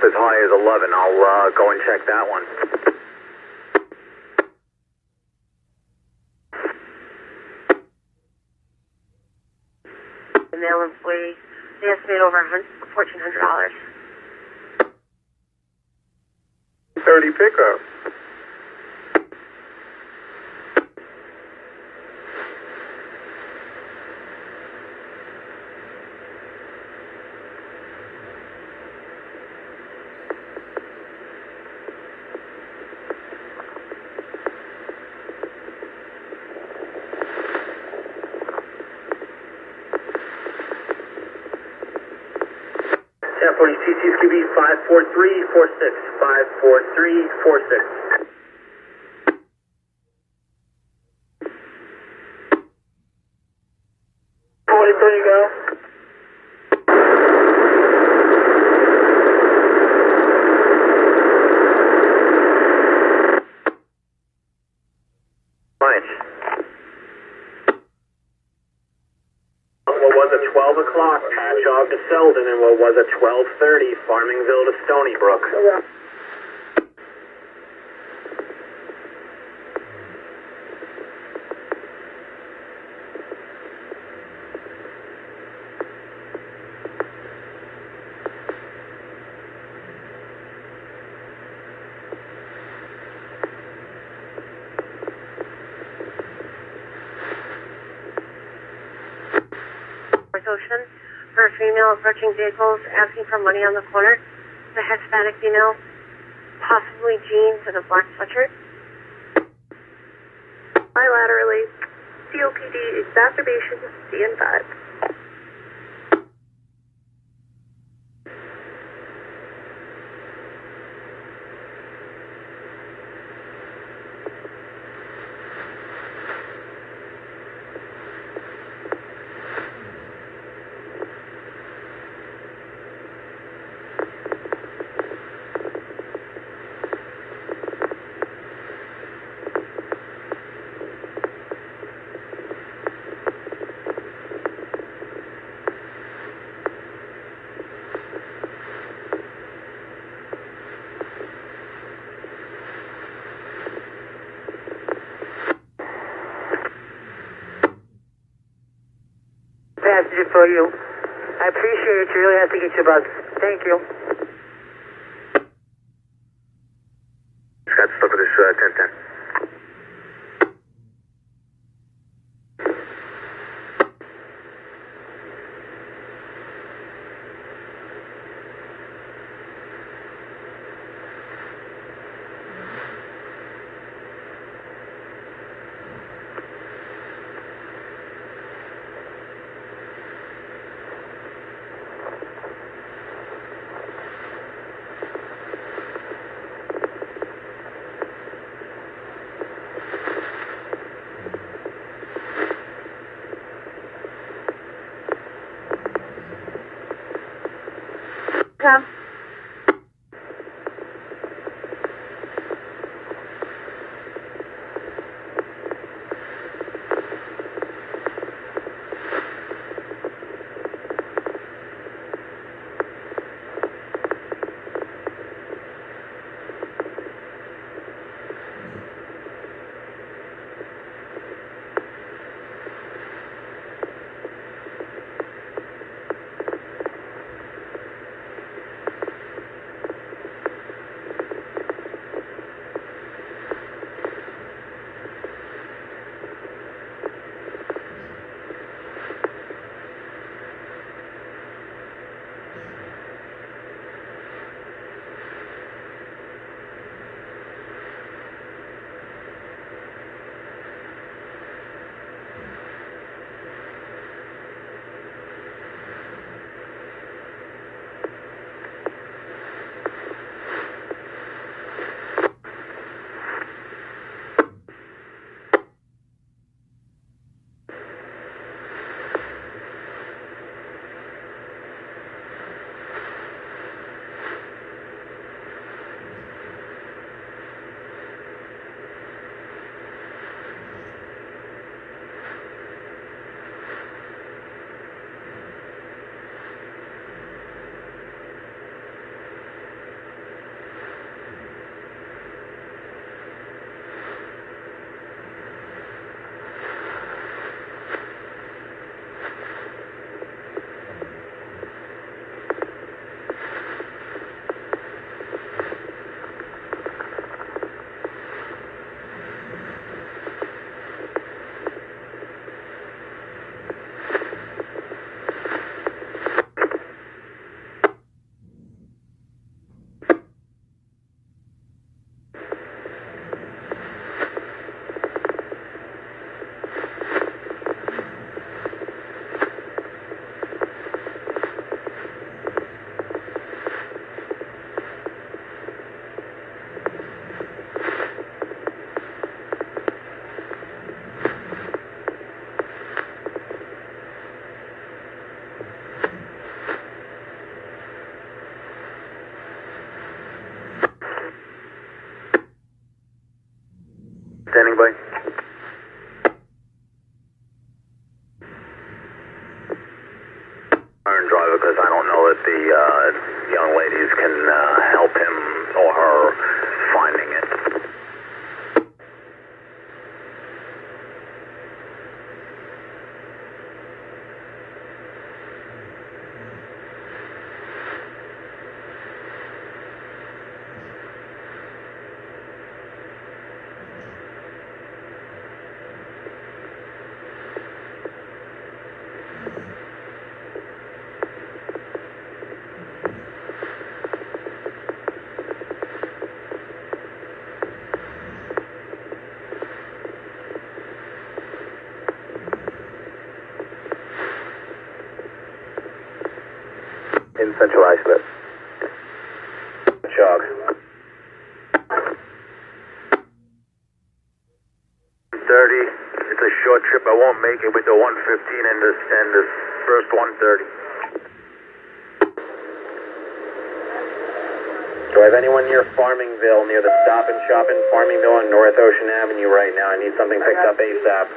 as high as 11. I'll go and check that one. And they estimate over $1,400. 30 pickup. CC's QB 54346. 54346. 43, go. Fine. What was it, 12 o'clock, Patchogue to Selden, and what was it, 12:30, Farmingville to Stony Brook. Ocean for a female approaching vehicles asking for money on the corner. The Hispanic female, possibly jeans and a black sweatshirt. Bilaterally, COPD exacerbation, CN5. Passenger for you. I appreciate it. You really have to get your bus. Thank you. Just got stuck with this 1010. Come. Standing by. Iron driver, because I don't know that the young ladies can help him or her finding it. In Central Islip. Jog. 30. It's a short trip. I won't make it with the 115 and the first 130. Do I have anyone near Farmingville, near the Stop and Shop in Farmingville on North Ocean Avenue right now? I need something picked up ASAP.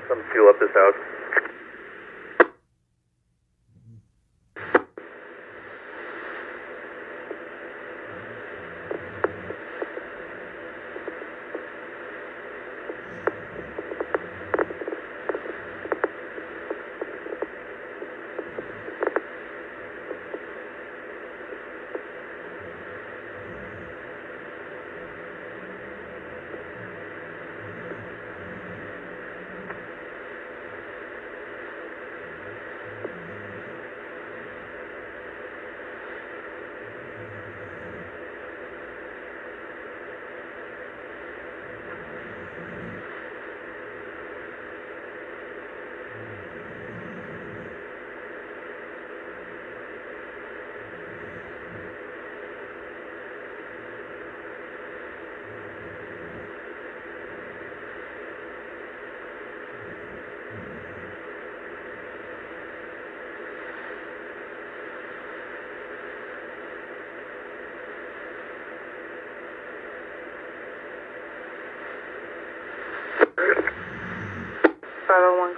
Come fuel up this house.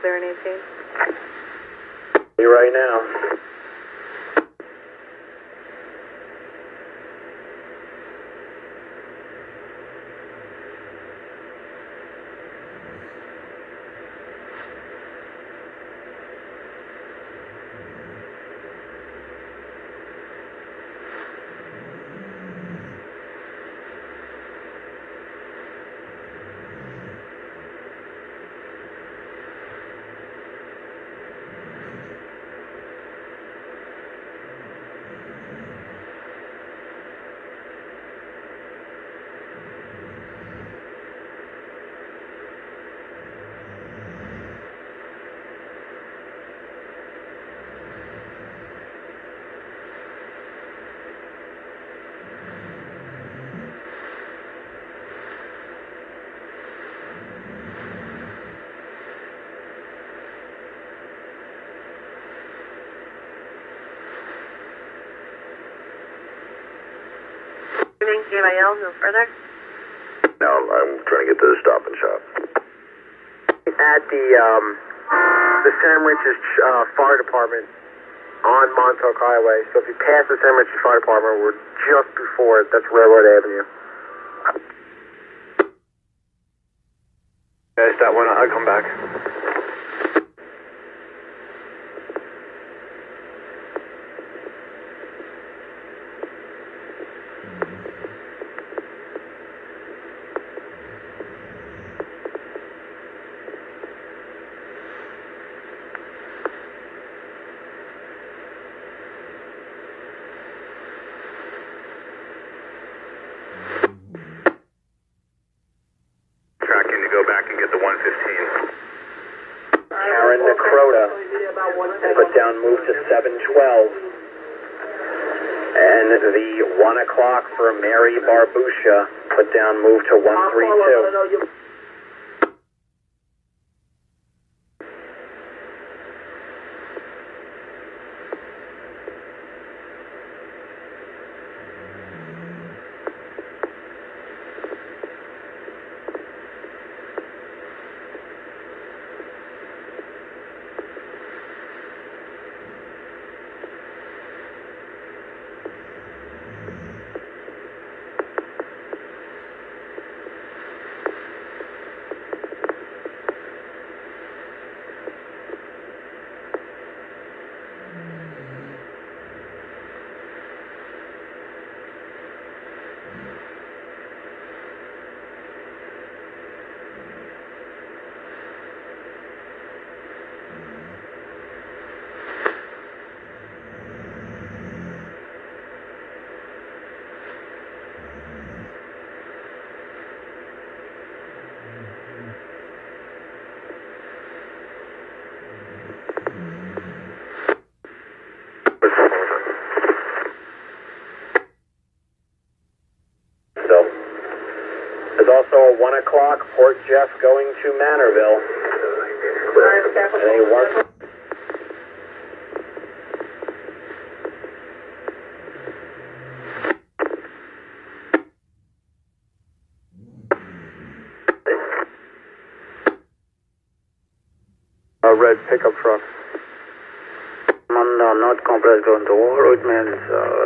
Clear and 18. Right now. KYL, no further? No, I'm trying to get to the Stop and Shop. At the Sandwiches Fire Department on Montauk Highway. So if you pass the Sandwiches Fire Department, we're just before it. That's Railroad Avenue. Guys, that one, I'll come back. Tracking to go back and get the 115. Karen Necrota, put down, move to 712. And the 1 o'clock for Mary Barbusha, put down, move to 132. also a 1 o'clock Port Jeff going to Manorville. And a 1... A red pickup truck. Not compressed going to war, it means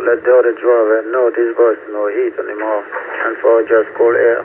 let the other driver know this bus no heat anymore, and for just cool air.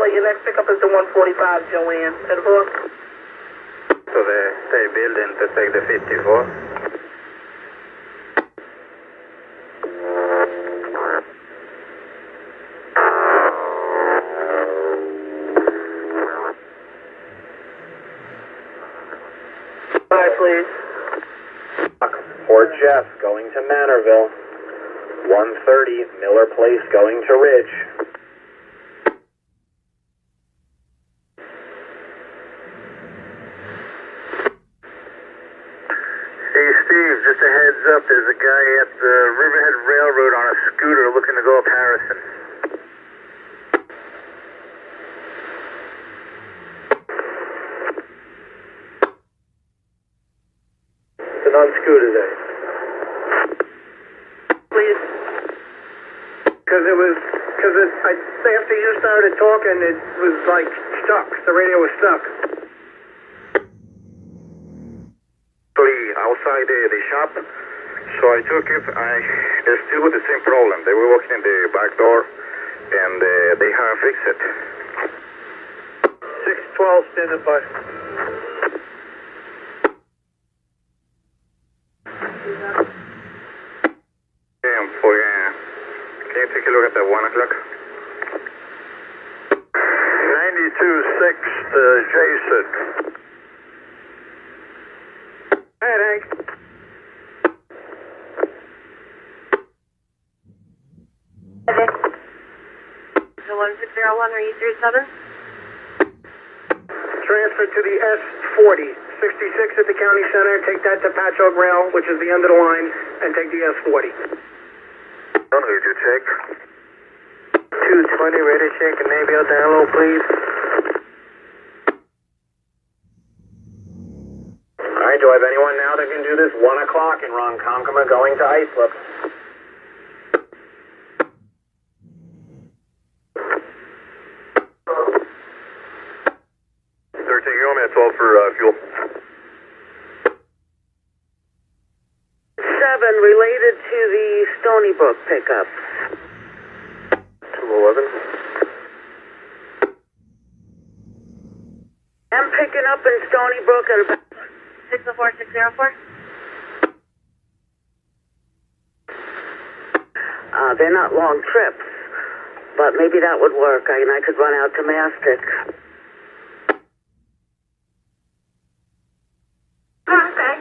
Your next pickup is the 145, Joanne. At horse. So they stay building to take the 54. Bye, please. Port Jeff going to Manorville. 130 Miller Place going to Ridge. Hey Steve, just a heads up, there's a guy at the Riverhead Railroad on a scooter looking to go up Harrison. It's an on-scooter day. Please. After you started talking, it was like stuck. The radio was stuck. Outside the shop, so I took it. They're still with the same problem. They were walking in the back door, and they haven't fixed it. 612, standing by. Can you take a look at the 1 o'clock? 92.6. Jason. All right, Hank. So 1601 or E37? Transfer to the S40, 66 at the county center. Take that to Patchogue Rail, which is the end of the line, and take the S40. Who did you check? 220, ready to shake and Navy out down low, please. Alright, do I have anyone now that can do this 1 o'clock in Ronkonkoma going to Islip? That's all for fuel. 7, related to the Stony Brook pickup. 211. I'm picking up in Stony Brook at about 604, 604? they're not long trips, but maybe that would work. I could run out to Mastic. Okay.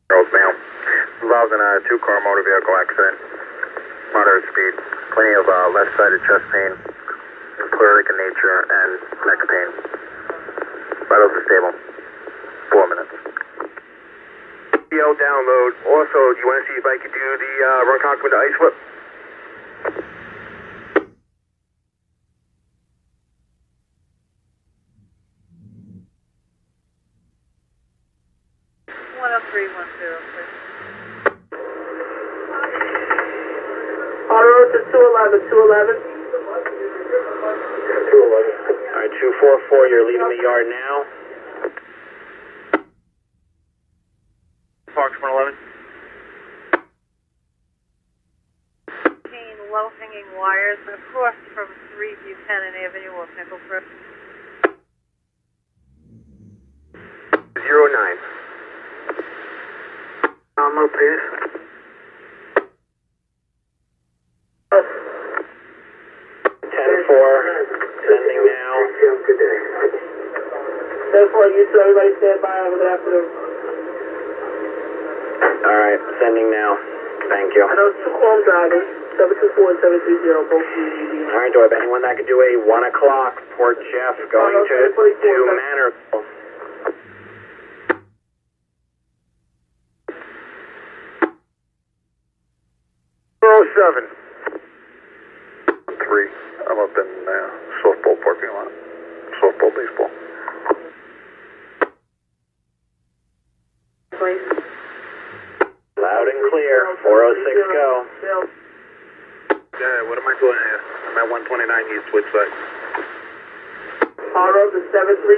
Girls, ma'am. Involved in a 2-car motor vehicle accident. Moderate speed. Plenty of left-sided chest pain, pleurisy in nature, and neck pain. Vitals are stable. 4 minutes. Download. Also, do you want to see if I could do the Ronkonkoma to Islip? Auto to 211, 211. 211. Alright, 244, you're leaving the yard now. Parks 111. Low-hanging wires across from 3 Buchanan Avenue or Pickleford. 09. Low, please. 10-4, sending now. 10-4, you two, everybody stand by. Have a good afternoon. Alright, sending now. Thank you. I know 2 home drivers, 724 and 730, both UGB. Alright, do I have anyone that could do a 1 o'clock Port Jeff going to Manor? 7. 3. I'm up in softball parking lot. Softball, baseball. Please. Loud and clear. 406 go. Yeah, what am I doing here? I'm at 129 East Woodside. Auto to 730.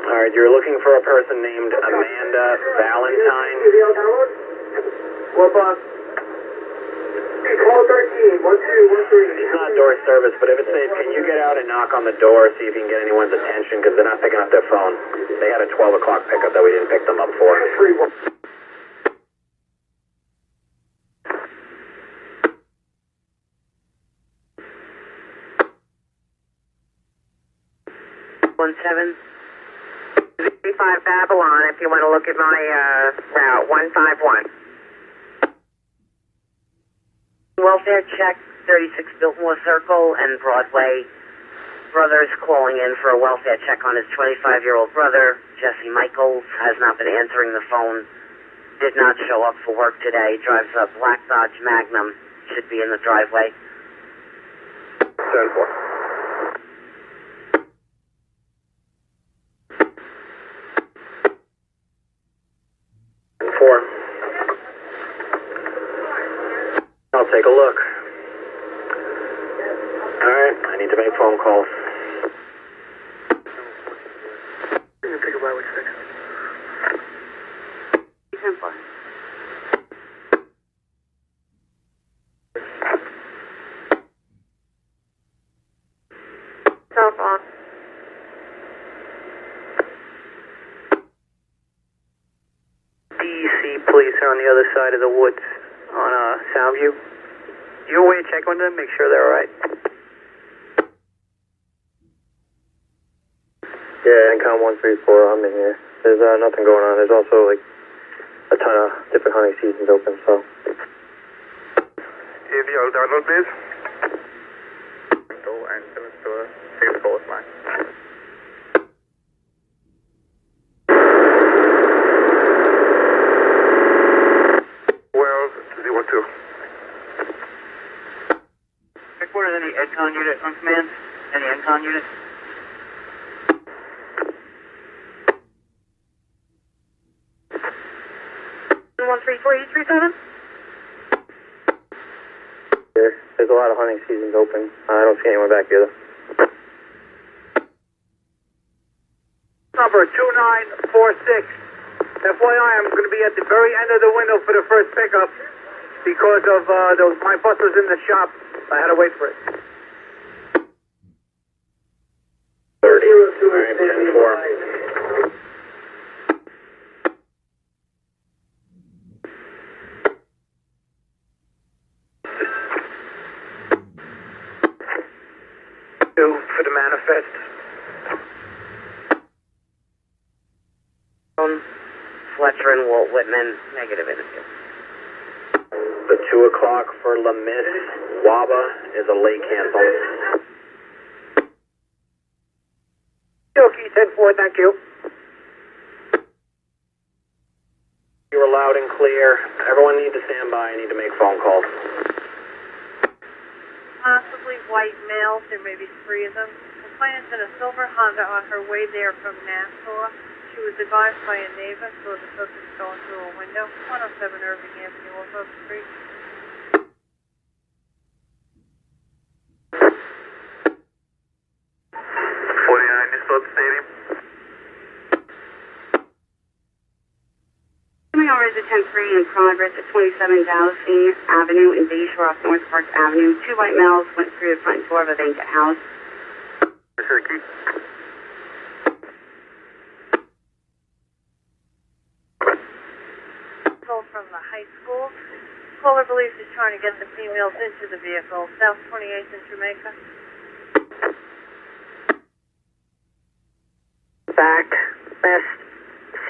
Alright, you're looking for a person named Amanda Valentine. What boss? Call 13, 1213. It's not door service, but if it's safe, can you get out and knock on the door, see if you can get anyone's attention, because they're not picking up their phone. They had a 12 o'clock pickup that we didn't pick them up for. Babylon, if you want to look at my route, 151. Welfare check, 36 Biltmore Circle and Broadway. Brother's calling in for a welfare check on his 25-year-old brother. Jesse Michaels has not been answering the phone. Did not show up for work today. Drives a black Dodge Magnum. Should be in the driveway. 10-4. I'll take a look. Alright, I need to make phone calls. You can pick a by which 6. 10-4. Telephone. DEC police are on the other side of the woods on Soundview. You away to check on them, make sure they're alright. Yeah, Encom 134, I'm in here. There's nothing going on. There's also like a ton of different hunting seasons open, so. AVL download, please. And send it to a safe coast line. 1202. Headquarters, any EdCon unit on command? Any EdCon unit? There's a lot of hunting seasons open. I don't see anyone back here though. Number 2946. FYI, I'm going to be at the very end of the window for the first pickup because of my bus was in the shop. I had to wait for it. 30. Alright, 10-4. For the manifest. Fletcher and Walt Whitman, negative interview. The 2 o'clock for La Miss Waba is a late cancel. Okay, 10-4, thank you. You were loud and clear. Everyone need to stand by. I need to make phone calls. Possibly white males, there may be 3 of them. Complainant in a silver Honda on her way there from Nassau. She was advised by a neighbor, so the subject going through a window. 107 Irving Avenue, off Oak Street. 49 is Stadium. Coming over to 10-3 in progress at 27 Dallasine Avenue in Bayshore off North Park Avenue. 2 white males went through the front door of a vacant house. This is the key. From the high school. Caller believes he's trying to get the females into the vehicle. South 28th in Jamaica. Back, west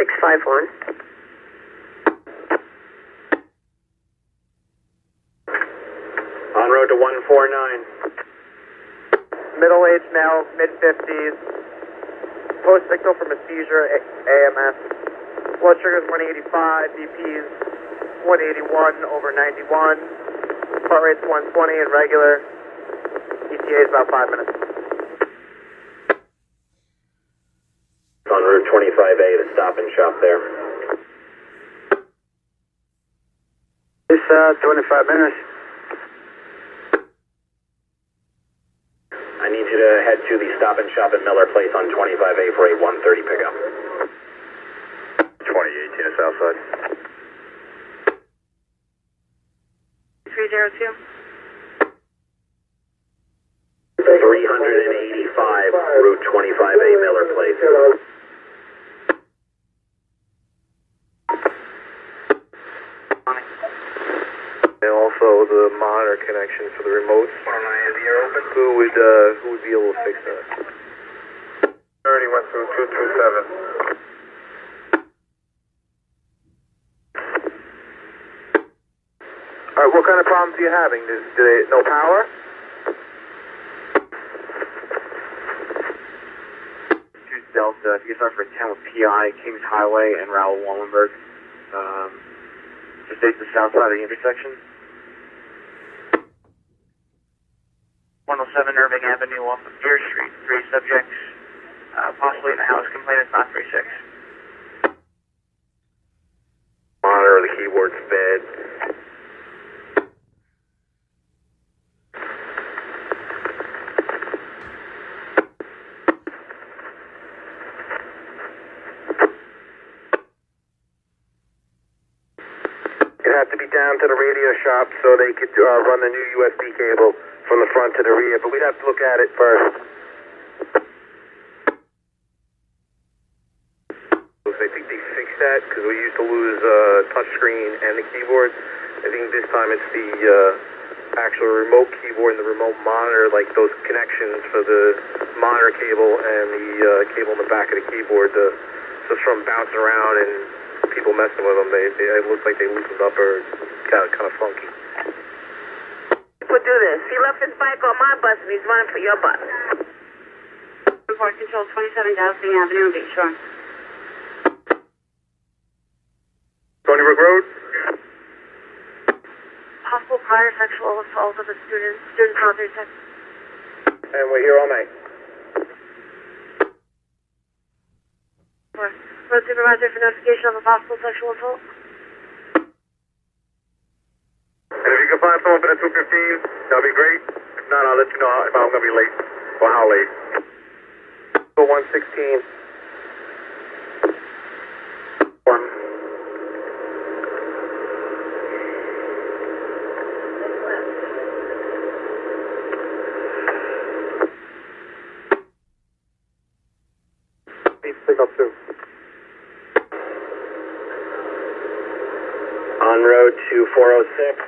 651. En route to 149. Middle-aged male, mid-50s. Post signal from a seizure, AMS. Blood sugar's 185, BP's 181 over 91. Heart rate's 120 and regular. ETA is about 5 minutes. On Route 25A, the stop and shop there. It's 25 minutes. I need you to head to the stop and shop at Miller Place on 25A for a 1:30 pickup. 2018 is Southside. 302. 385 Route 25A Miller Place. And also the monitor connection for the remotes. Who would be able to fix that? 30 went through 227. Alright, what kind of problems are you having? No power? Delta, if you start for 10 with PI, Kings Highway, and Raoul Wallenberg. Just take the south side of the intersection. 107 Irving Avenue off of Deer Street. 3 subjects, possibly in the house. Complainant's not 36. Monitor the keyboard's bad. Have to be down to the radio shop so they could run the new USB cable from the front to the rear, but we'd have to look at it first. I think they fixed that because we used to lose touchscreen and the keyboard. I think this time it's the actual remote keyboard and the remote monitor, like those connections for the monitor cable and the cable in the back of the keyboard, just from bouncing around and people messing with them, it looks like they loosened up or got kind of funky. People do this. He left his bike on my bus and he's running for your bus. Report control 27 Dowsing Avenue, Bay Shore. Stony Brook Road? Possible prior sexual assault of a student contact sex. And we're here all night. Road supervisor for notification of a possible sexual assault. And if you can find someone at 2:15, that'll be great. If not, I'll let you know if I'm going to be late or how late. 116. 1. Pick up 2. En road to 406.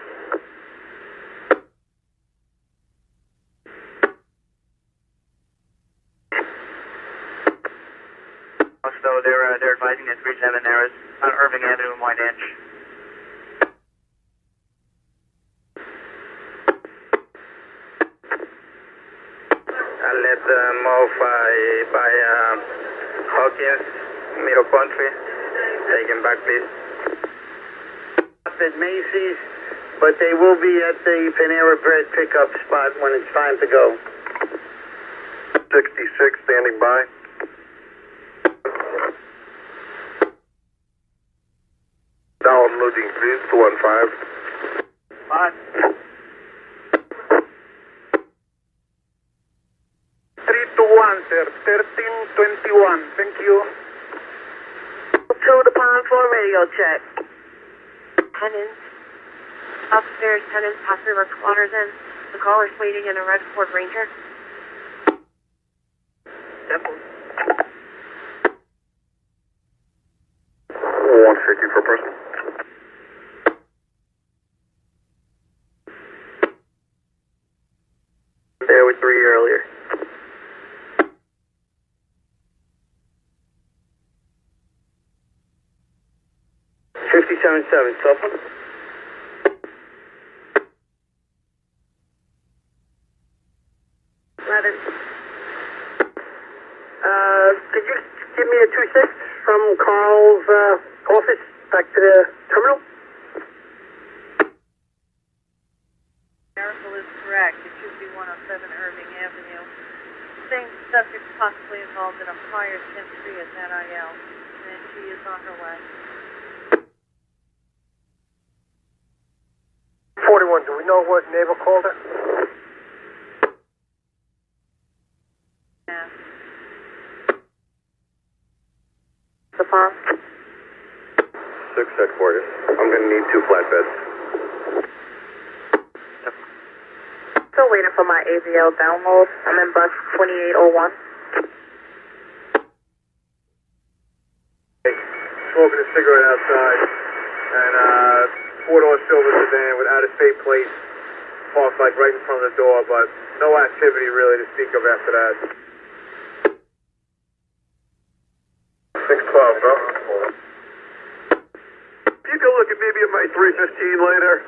So they're advising at 37 there is on Irving Avenue in White Inch. I'll let them move by Hawkins, Middle Country. Take him back, please. At Macy's, but they will be at the Panera Bread pickup spot when it's time to go. 66 standing by. Downloading, please, 215. 5. 321, sir. 1321. Thank you. To the Pond 4 radio check. Tenants. Upstairs, tenants, passenger recliners in. The caller's waiting in a red Ford Ranger. Yep. 150 per person. There were 3 earlier. $57.7, cell phone. Could you give me a 2-6 from Carl's office back to the terminal? Miracle is correct. It should be 107 Irving Avenue. Same subject possibly involved in a prior 10-3 at NIL, and she is on her way. 41, do we know what neighbor called her? Yeah. The farm? 6 headquarters. I'm going to need 2 flatbeds. Still waiting for my AVL download. I'm in bus 2801. Smoking a cigarette outside, and 4-door silver sedan with out-of-state plates, parked like right in front of the door, but no activity really to speak of after that. 612, bro. You can look at maybe at my 315 later.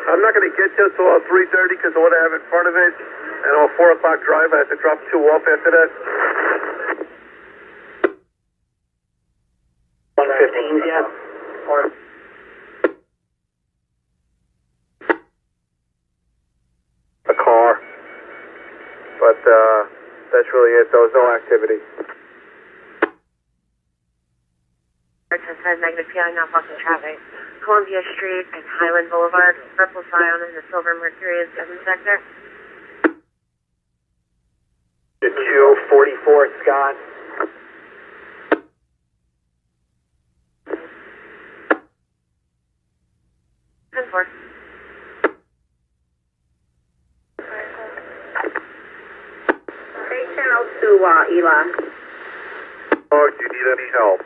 I'm not going to get to until 3:30 because of what I have in front of it, and on a 4 o'clock drive I have to drop 2 off after that. 115s yet? A car, but that's really it. There was no activity. Says negative PI, not blocking traffic. Columbia Street and Highland Boulevard, Purple Scion in the Silver Mercury and 7 sector. 244, Scott. Henford. Hey, 1002, Eli. Oh, do you need any help?